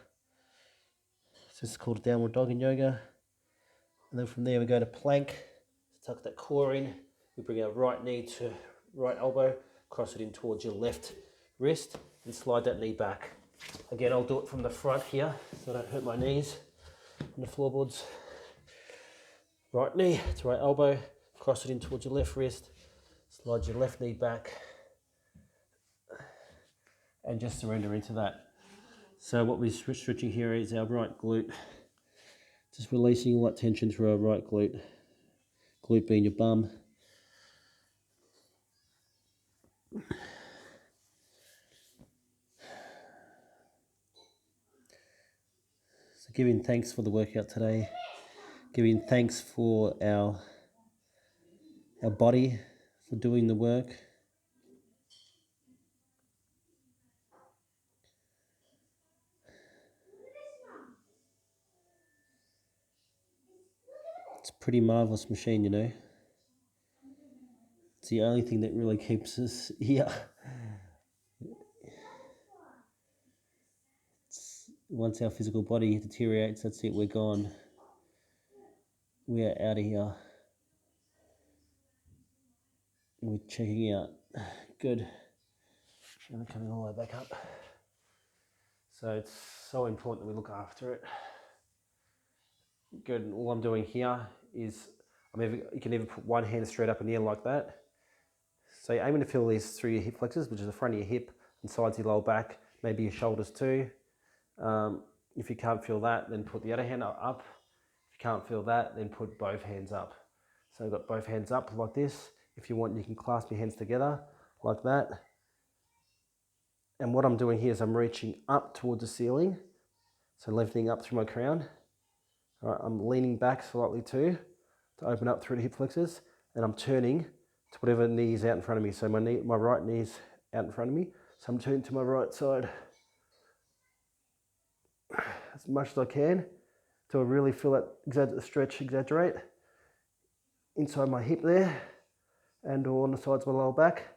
So this is called a downward dog in yoga. And then from there we go to plank. Tuck that core in. We bring our right knee to right elbow, cross it in towards your left wrist and slide that knee back. Again, I'll do it from the front here so I don't hurt my knees on the floorboards. Right knee to right elbow, cross it in towards your left wrist, slide your left knee back and just surrender into that. So what we're stretching here is our right glute. Just releasing all that tension through our right glute. Glute being your bum. So giving thanks for the workout today. Giving thanks for our body for doing the work. It's a pretty marvelous machine, you know. It's the only thing that really keeps us here. Once our physical body deteriorates, that's it, we're gone. We are out of here. We're checking out. Good. And coming all the way back up. So it's so important that we look after it. Good. And all I'm doing here is, you can either put one hand straight up in the air like that. So you're aiming to feel these through your hip flexors, which is the front of your hip and sides of your lower back, maybe your shoulders too. If you can't feel that, then put the other hand up. If you can't feel that, then put both hands up. So I've got both hands up like this. If you want, you can clasp your hands together like that. And what I'm doing here is I'm reaching up towards the ceiling. So lifting up through my crown. All right, I'm leaning back slightly too to open up through the hip flexors. And I'm turning to whatever knee is out in front of me. So my right knee is out in front of me. So I'm turning to my right side as much as I can till I really feel that stretch exaggerate inside my hip there and on the sides of my lower back,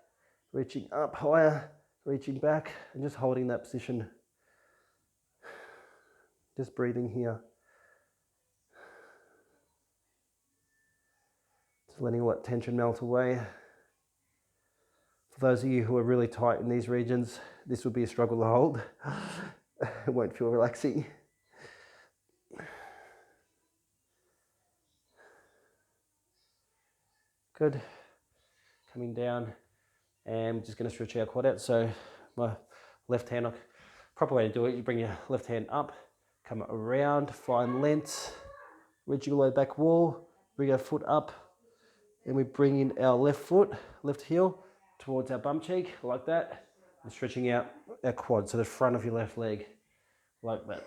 reaching up higher, reaching back and just holding that position. Just breathing here. Just letting all that tension melt away. For those of you who are really tight in these regions, this would be a struggle to hold. It won't feel relaxing. Good. Coming down and we're just going to stretch our quad out. So my left hand, proper way to do it, you bring your left hand up, come around, find length, reach your low back wall, bring our foot up, and we bring in our left foot, left heel, towards our bum cheek, like that, and stretching out our quad, so the front of your left leg, like that.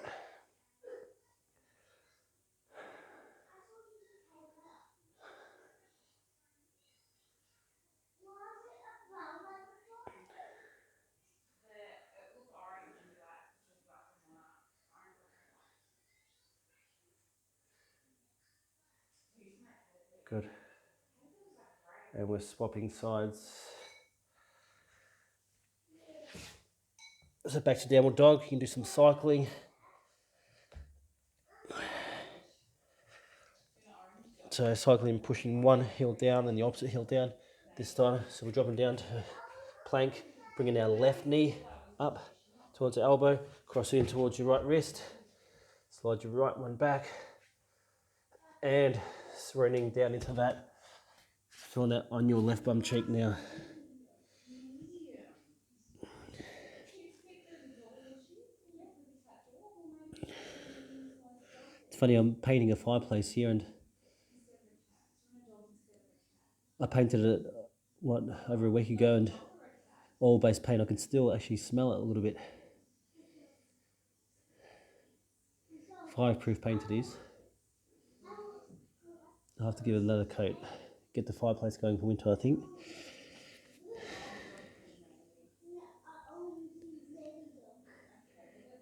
Good. And we're swapping sides. So back to downward dog, you can do some cycling. So cycling, pushing one heel down and the opposite heel down this time. So we're dropping down to plank, bringing our left knee up towards the elbow, crossing towards your right wrist, slide your right one back, and surrendering down into that. Feeling that on your left bum cheek now. It's funny, I'm painting a fireplace here, and I painted it, over a week ago, and oil-based paint, I can still actually smell it a little bit. Fireproof paint it is. I'll have to give it another coat. Get the fireplace going for winter, I think.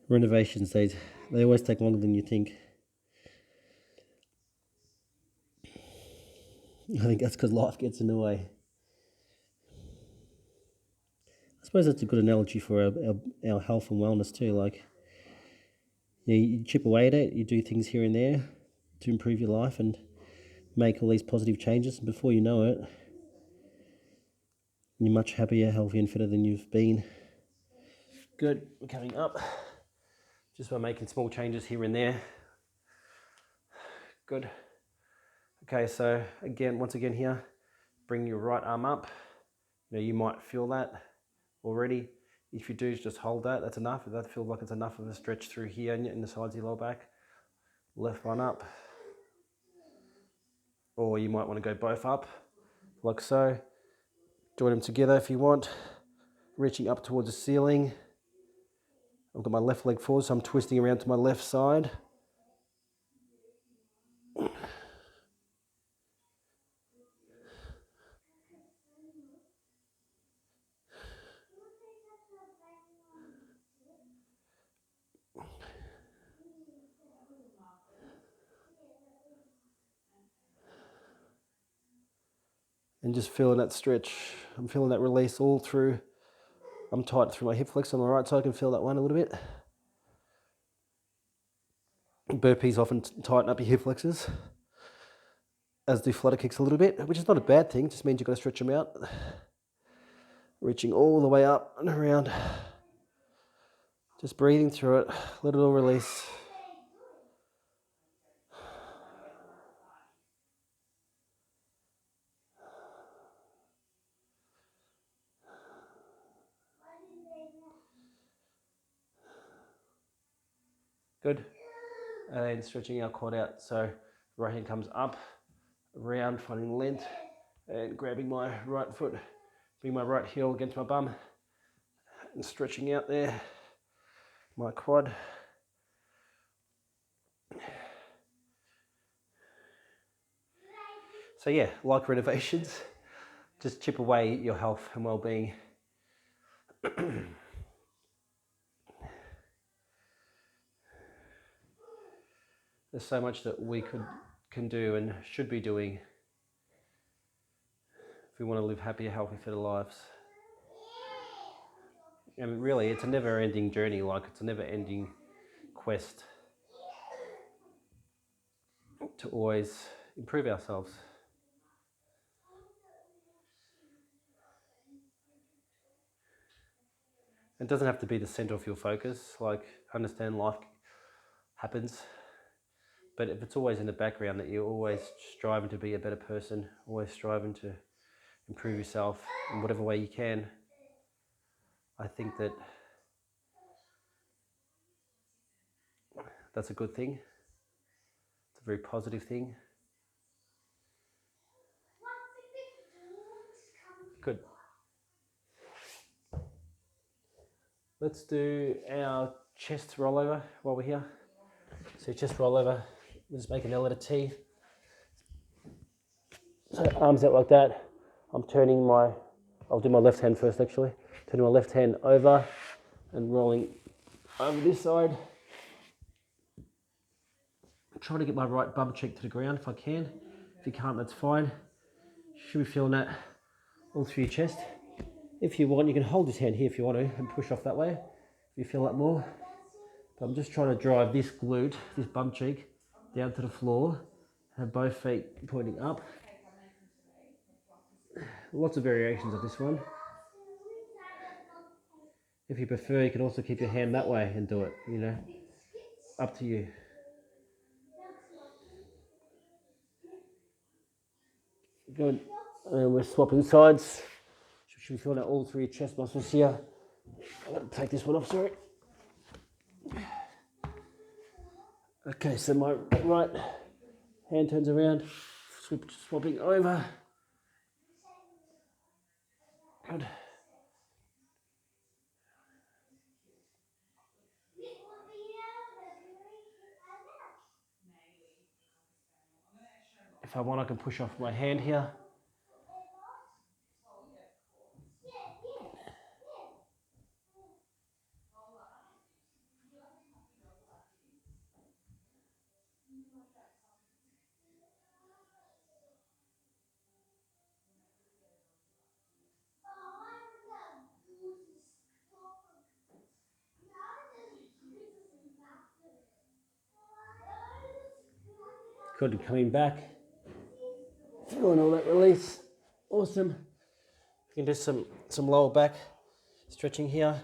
Renovations, they always take longer than you think. I think that's because life gets in the way. I suppose that's a good analogy for our health and wellness too. Like, you chip away at it, you do things here and there to improve your life and make all these positive changes, and before you know it, you're much happier, healthier and fitter than you've been. Good, we're coming up. Just by making small changes here and there. Good. Okay, so once again here, bring your right arm up. You might feel that already. If you do, just hold that, that's enough. If that feels like it's enough of a stretch through here in the sides of your lower back, left one up. Or you might want to go both up, like so. Join them together if you want. Reaching up towards the ceiling. I've got my left leg forward, so I'm twisting around to my left side. And just feeling that stretch. I'm feeling that release all through. I'm tight through my hip flexor on the right side. I can feel that one a little bit. Burpees often tighten up your hip flexors, as do flutter kicks a little bit, which is not a bad thing. It just means you've got to stretch them out. Reaching all the way up and around. Just breathing through it. Let it all release. Good. And stretching our quad out. So right hand comes up, around, finding length, and grabbing my right foot, bring my right heel against my bum, and stretching out there, my quad. So yeah, like renovations, just chip away at your health and well-being. There's so much that we can do and should be doing if we want to live happier, healthier, fitter lives. And really, it's a never-ending journey. Like, it's a never-ending quest to always improve ourselves. It doesn't have to be the center of your focus. Like, understand life happens, but if it's always in the background, that you're always striving to be a better person, always striving to improve yourself in whatever way you can, I think that's a good thing. It's a very positive thing. Good. Let's do our chest rollover while we're here. So chest rollover, we'll just make an L at a T. So arms out like that. I'll do my left hand first actually. Turning my left hand over and rolling over this side. Try to get my right bum cheek to the ground if I can. If you can't, that's fine. Should be feeling that all through your chest. If you want, you can hold this hand here if you want to and push off that way if you feel that more. But I'm just trying to drive this glute, this bum cheek, down to the floor Have both feet pointing up. Lots of variations of this one. If you prefer, you can also keep your hand that way and do it, you know, up to you. Good. And we're swapping sides. Should we feel out all three chest muscles here? I'm going to take this one off, sorry. Okay, so my right hand turns around, swapping over. Good. If I want, I can push off my hand here. Good, coming back. Feeling all that release. Awesome. You can do some lower back stretching here.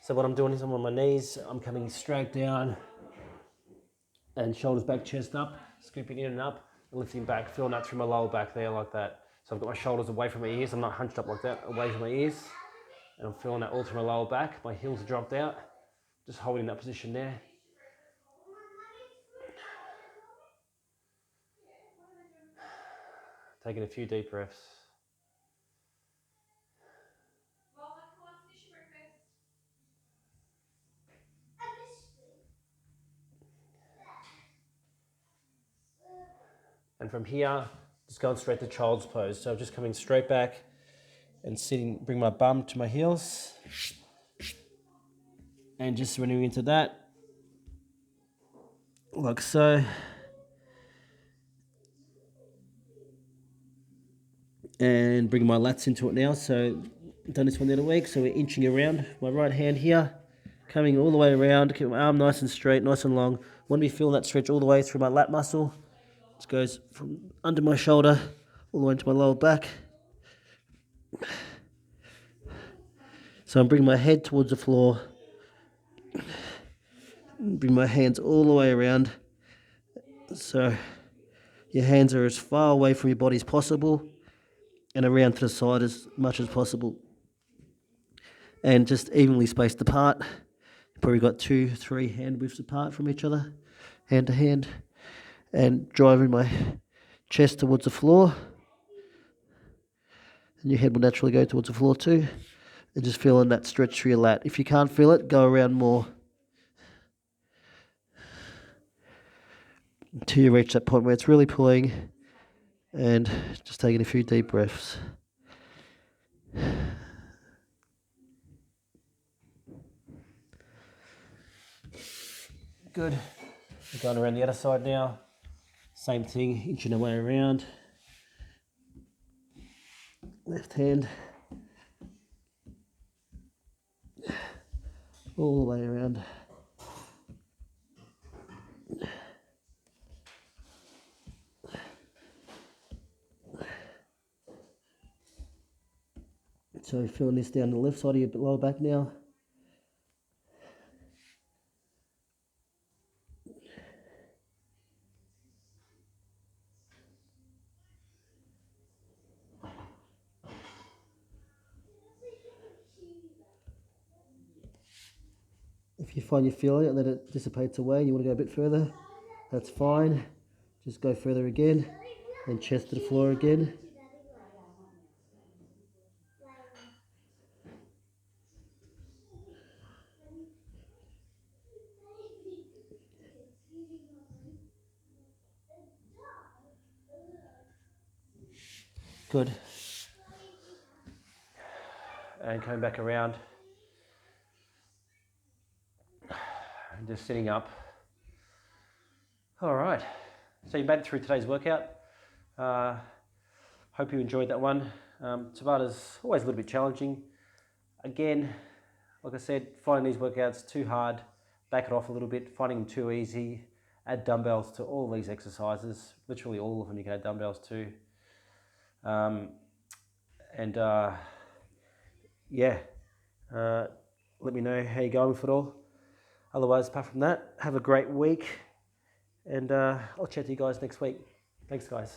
So what I'm doing is I'm on my knees, I'm coming straight down and shoulders back, chest up, scooping in and up, and lifting back, feeling that through my lower back there like that. So I've got my shoulders away from my ears, I'm not hunched up like that, away from my ears. And I'm feeling that all through my lower back, my heels are dropped out, just holding that position there. Taking a few deep breaths. And from here, just going straight to child's pose. So just coming straight back and sitting, bring my bum to my heels. And just running into that, like so. And bring my lats into it now. So I've done this one the other week. So we're inching around. My right hand here, coming all the way around. Keep my arm nice and straight, nice and long. Want to be feeling that stretch all the way through my lat muscle. This goes from under my shoulder all the way into my lower back. So I'm bringing my head towards the floor. Bring my hands all the way around. So your hands are as far away from your body as possible and around to the side as much as possible. And just evenly spaced apart. Probably got 2-3 hand widths apart from each other, hand to hand, and driving my chest towards the floor. And your head will naturally go towards the floor too. And just feeling that stretch through your lat. If you can't feel it, go around more until you reach that point where it's really pulling, and just taking a few deep breaths. Good. We're going around the other side now. Same thing, inching our way around. Left hand. All the way around. So feeling this down the left side of your lower back now. If you find you feel it and then it dissipates away and you want to go a bit further, that's fine. Just go further again and chest to the floor again. Good. And coming back around. And just sitting up. All right. So you made it through today's workout. Hope you enjoyed that one. Tabatas always a little bit challenging. Again, like I said, finding these workouts too hard, back it off a little bit, finding them too easy, add dumbbells to all of these exercises, literally all of them you can add dumbbells to. Yeah, let me know how you're going with it all. Otherwise, apart from that, have a great week, and I'll chat to you guys next week. Thanks, guys.